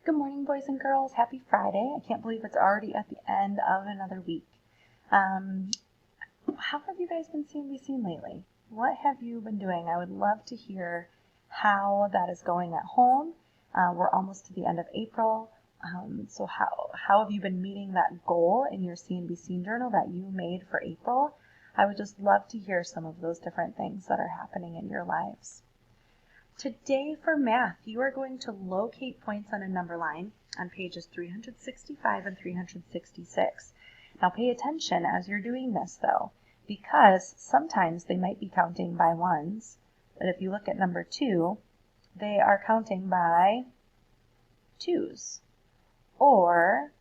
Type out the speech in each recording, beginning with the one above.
Good morning, boys and girls. Happy Friday. I can't believe it's already at the end of another week. How have you guys been be seen lately? What have you been doing? I would love to hear how that is going at home. We're almost to the end of April. So how have you been meeting that goal in your CNBC journal that you made for April? I would just love to hear some of those different things that are happening in your lives. Today for math, you are going to locate points on a number line on pages 365 and 366. Now pay attention as you're doing this though, because sometimes they might be counting by ones, but if you look at number 2, they are counting by twos. Or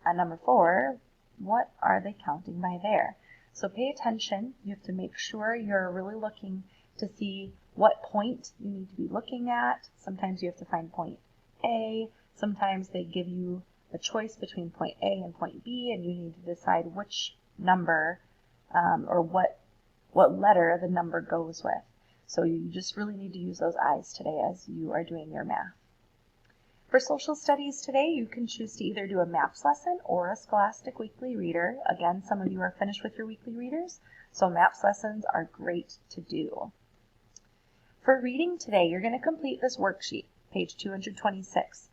at number 4, what are they counting by there? So pay attention. You have to make sure you're really looking to see what point you need to be looking at. Sometimes you have to find point A. Sometimes they give you a choice between point A and point B, and you need to decide which number or what letter the number goes with. So you just really need to use those eyes today as you are doing your math. For social studies today, you can choose to either do a maps lesson or a Scholastic Weekly Reader. Again, some of you are finished with your weekly readers, so maps lessons are great to do. For reading today, you're going to complete this worksheet, page 226.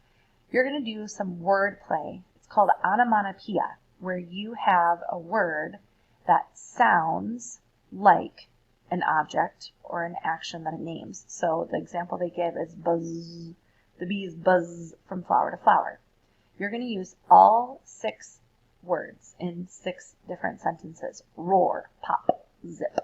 You're going to do some word play. It's called onomatopoeia, where you have a word that sounds like an object or an action that it names. So the example they give is buzz. The bees buzz from flower to flower. You're going to use all 6 words in 6 different sentences. Roar, pop, zip,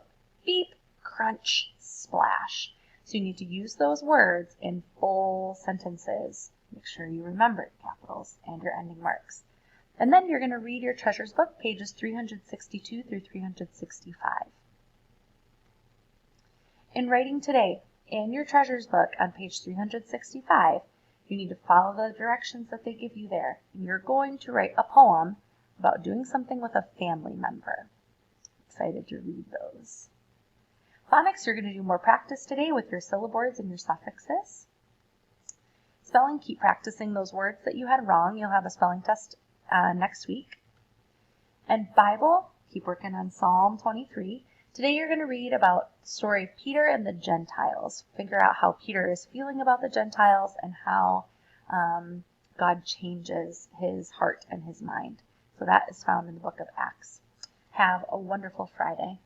beep, crunch, splash. So you need to use those words in full sentences. Make sure you remember capitals and your ending marks. And then you're going to read your treasures book, pages 362 through 365. In writing today, in your treasures book on page 365, you need to follow the directions that they give you there. And you're going to write a poem about doing something with a family member. Excited to read those. Phonics, you're going to do more practice today with your syllaboards and your suffixes. Spelling, keep practicing those words that you had wrong. You'll have a spelling test next week. And Bible, keep working on Psalm 23. Today you're going to read about the story of Peter and the Gentiles. Figure out how Peter is feeling about the Gentiles and how God changes his heart and his mind. So that is found in the book of Acts. Have a wonderful Friday.